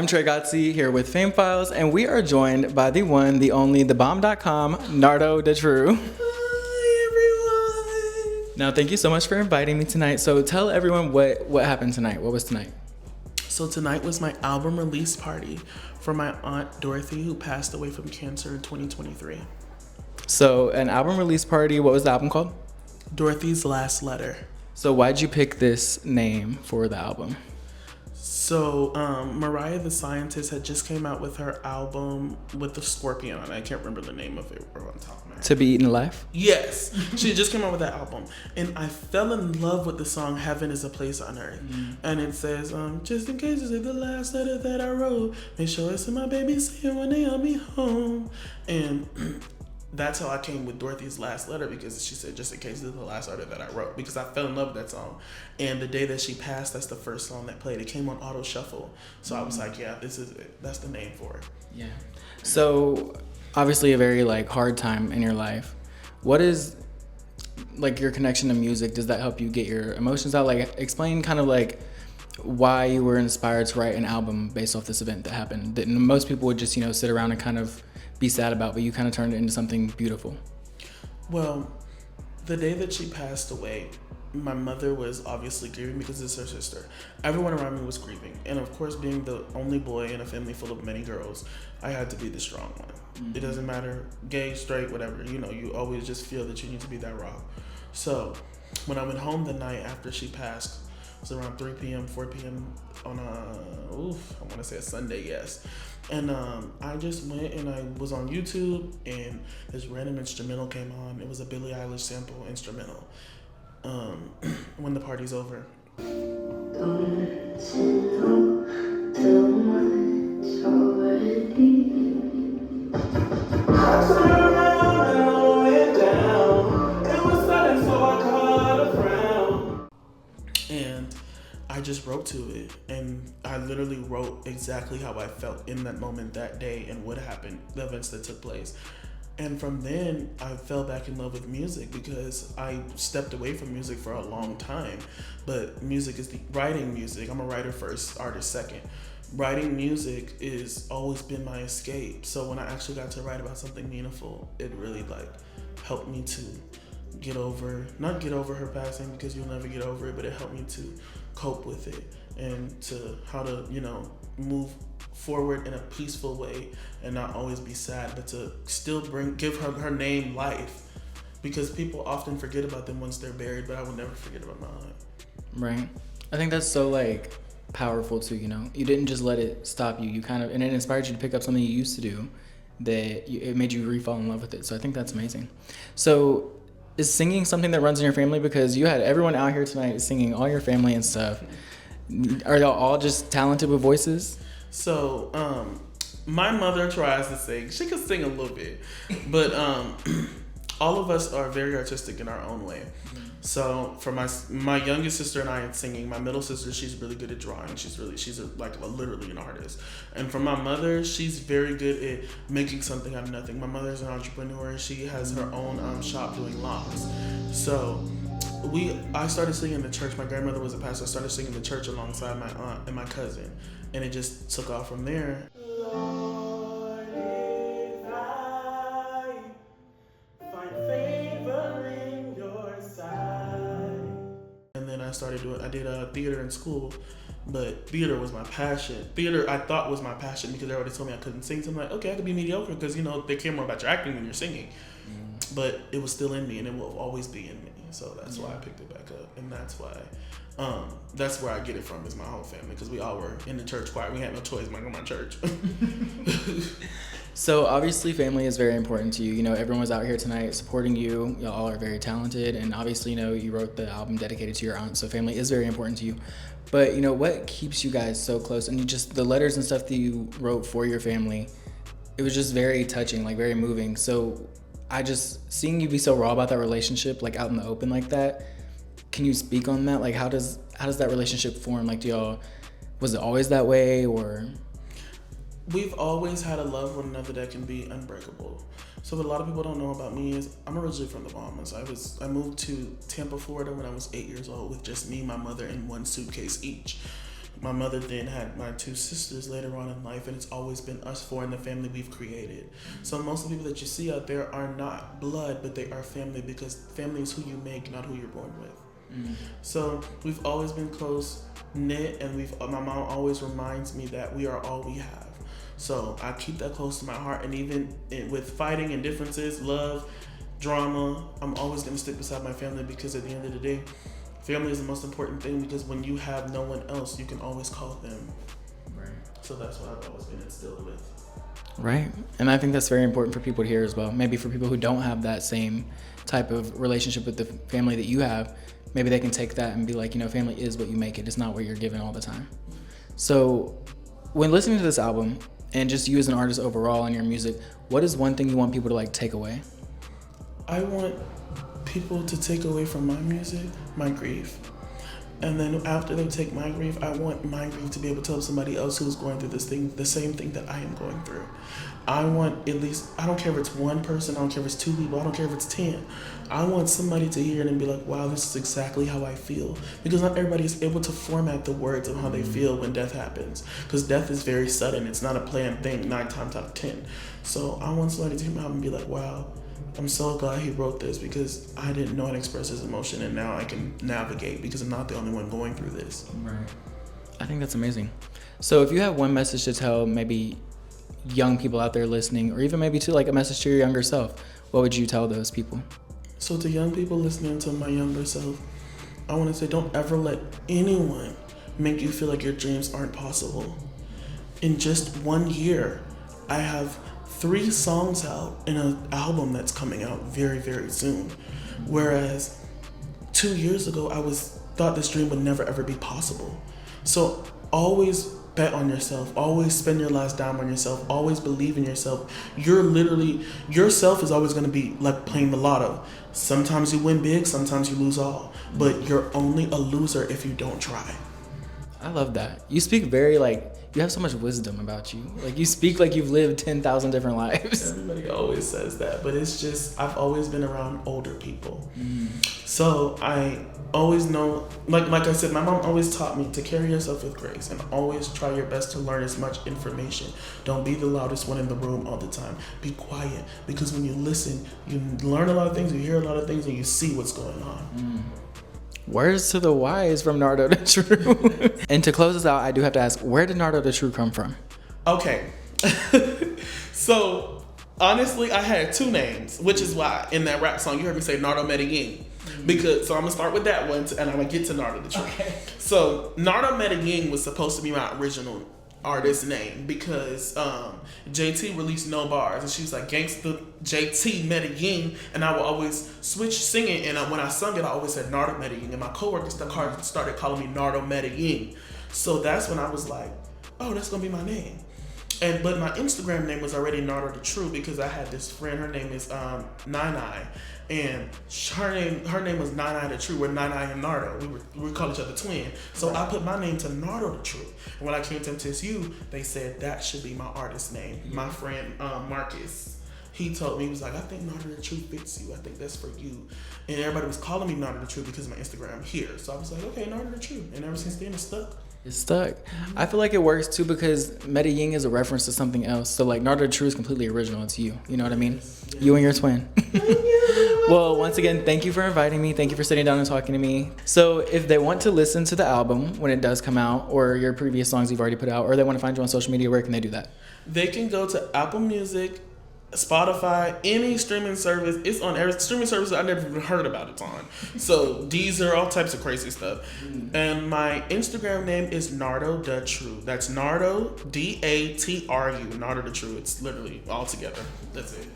I'm Trey Gotzi here with Fame Files, and we are joined by the one, the only, thebomb.com, NardoDaTru. Hi, everyone. Now, thank you so much for inviting me tonight. So tell everyone what happened tonight. What was tonight? So tonight was my album release party for my aunt Dorothy, who passed away from cancer in 2023. So an album release party, what was the album called? Dorothy's Last Letter. So why'd you pick this name for the album? So Mariah the Scientist had just came out with her album with the scorpion on it. I can't remember the name of it on top of my head. To Be Eaten Alive? Yes, she just came out with that album, and I fell in love with the song "Heaven Is a Place on Earth," and it says, "Just in case this is the last letter that I wrote, make sure it's to my baby saying when they help me home," and that's how I came with Dorothy's Last Letter, because she said, just in case this is the last letter that I wrote, because I fell in love with that song. And the day that she passed, that's the first song that played. It came on auto shuffle. So I was like, yeah, this is it. That's the name for it. Yeah. So obviously a very hard time in your life. What is your connection to music? Does that help you get your emotions out? Explain kind of why you were inspired to write an album based off this event that happened that most people would just, sit around and kind of be sad about, but you kind of turned it into something beautiful. Well, the day that she passed away, my mother was obviously grieving because it's her sister. Everyone around me was grieving. And of course, being the only boy in a family full of many girls, I had to be the strong one. Mm-hmm. It doesn't matter, gay, straight, whatever, you always just feel that you need to be that rock. So when I went home the night after she passed, it was around 3 p.m., 4 p.m. on I want to say a Sunday, yes. And I just went and I was on YouTube, and this random instrumental came on. It was a Billie Eilish sample instrumental. When the party's over. And I just wrote to it, and I literally wrote exactly how I felt in that moment that day and what happened, the events that took place. And from then, I fell back in love with music, because I stepped away from music for a long time. But music is writing music. I'm a writer first, artist second. Writing music is always been my escape. So when I actually got to write about something meaningful, it really helped me to not get over her passing, because you'll never get over it, but it helped me to cope with it and to how to, move forward in a peaceful way and not always be sad, but to still give her name life, because people often forget about them once they're buried, but I will never forget about my aunt. Right. I think that's so powerful too. You didn't just let it stop you. And it inspired you to pick up something you used to do it made you re-fall in love with it. So I think that's amazing. So is singing something that runs in your family? Because you had everyone out here tonight singing, all your family and stuff. Are y'all all just talented with voices? So, my mother tries to sing. She can sing a little bit, but all of us are very artistic in our own way. So for my youngest sister and I are singing. My middle sister, she's really good at drawing. She's literally an artist. And for my mother, she's very good at making something out of nothing. My mother's an entrepreneur. She has her own shop doing locks. So I started singing in the church. My grandmother was a pastor. I started singing in the church alongside my aunt and my cousin, and it just took off from there. Lord, if I find favor in your sight. And then I did theater in school, but theater was my passion. Theater I thought was my passion because they already told me I couldn't sing. So I'm like, okay, I could be mediocre, because they care more about your acting than your singing. But it was still in me, and it will always be in me. So that's why I picked it back up, and that's why that's where I get it from, is my whole family, because we all were in the church choir. We had no choice. My grandma church. So obviously family is very important to you. Everyone was out here tonight supporting you. Y'all all are very talented, and obviously you wrote the album dedicated to your aunt, so family is very important to you. But what keeps you guys so close? And the letters and stuff that you wrote for your family, it was just very touching, very moving. So seeing you be so raw about that relationship, out in the open like that, can you speak on that? How does that relationship form? Was it always that way, or? We've always had a love for one another that can be unbreakable. So what a lot of people don't know about me is I'm originally from the Bahamas. I moved to Tampa, Florida when I was 8 years old with just me, my mother, and one suitcase each. my mother then had my two sisters later on in life, and it's always been us four in the family we've created. So most of the people that you see out there are not blood, but they are family, because family is who you make, not who you're born with. So we've always been close knit, and my mom always reminds me that we are all we have. So I keep that close to my heart, and even with fighting and differences, love, drama, I'm always going to stick beside my family, because at the end of the day, family is the most important thing, because when you have no one else, you can always call them. Right. So that's what I've always been instilled with. Right. And I think that's very important for people to hear as well. Maybe for people who don't have that same type of relationship with the family that you have, maybe they can take that and be like, you know, family is what you make it. It's not what you're given all the time. So when listening to this album, and just you as an artist overall and your music, what is one thing you want people to like take away? I want people to take away from my music my grief. And then after they take my grief, I want my grief to be able to help somebody else who's going through this thing, the same thing that I am going through. I want at least, I don't care if it's one person, I don't care if it's two people, I don't care if it's 10. I want somebody to hear it and be like, wow, this is exactly how I feel. Because not everybody is able to format the words of how they feel when death happens. Because death is very sudden. It's not a planned thing 9 times out of 10. So I want somebody to hear me out and be like, wow, I'm so glad he wrote this, because I didn't know how to express his emotion, and now I can navigate because I'm not the only one going through this. Right. I think that's amazing. So if you have one message to tell maybe young people out there listening, or even maybe to like a message to your younger self, what would you tell those people? So to young people listening to my younger self, I want to say, don't ever let anyone make you feel like your dreams aren't possible. In just 1 year, I have 3 songs out in an album that's coming out very, very soon. Whereas 2 years ago, I thought this dream would never ever be possible. So always bet on yourself. Always spend your last dime on yourself. Always believe in yourself. Yourself is always going to be like playing the lotto. Sometimes you win big, sometimes you lose all. But you're only a loser if you don't try. I love that. You speak very you have so much wisdom about you. Like you speak like you've lived 10,000 different lives. Everybody always says that, but it's just, I've always been around older people. So I always know, like I said, my mom always taught me to carry yourself with grace and always try your best to learn as much information. Don't be the loudest one in the room all the time. Be quiet, because when you listen, you learn a lot of things, you hear a lot of things, and you see what's going on. Words to the wise from NardoDaTru. And to close this out, I do have to ask, where did NardoDaTru come from? Okay. So, honestly, I had 2 names, which is why in that rap song you heard me say Nardo Medellin. So I'm going to start with that one, and I'm going to get to NardoDaTru. Okay. So, Nardo Medellin was supposed to be my original artist name, because JT released No Bars, and she was like, Gangsta JT Medellin, and I would always switch singing, and when I sung it, I always said Nardo Medellin, and my coworkers started calling me Nardo Medellin. So that's when I was like, oh, that's gonna be my name. But my Instagram name was already NardoDaTru, because I had this friend, her name is Nine, and her name was NardoDaTru. We're Nine and Nardo. We call each other twin. So I put my name to NardoDaTru. And when I came to MTSU, they said that should be my artist name. My friend Marcus, he told me, he was like, I think NardoDaTru fits you. I think that's for you. And everybody was calling me NardoDaTru because of my Instagram here. So I was like, okay, NardoDaTru. And ever since then, it's stuck. It's stuck. I feel like it works too, because Medellin is a reference to something else. So like NardoDaTru is completely original. It's you. You know what I mean? Yes. You and your twin. Well, once again, thank you for inviting me. Thank you for sitting down and talking to me. So if they want to listen to the album when it does come out, or your previous songs you've already put out, or they want to find you on social media, where can they do that? They can go to Apple Music, Spotify, any streaming service. It's on every streaming service I never even heard about it's on. So Deezer, all types of crazy stuff. And my Instagram name is NardoDaTru. That's Nardo, DATRU, NardoDaTru. It's literally all together. That's it.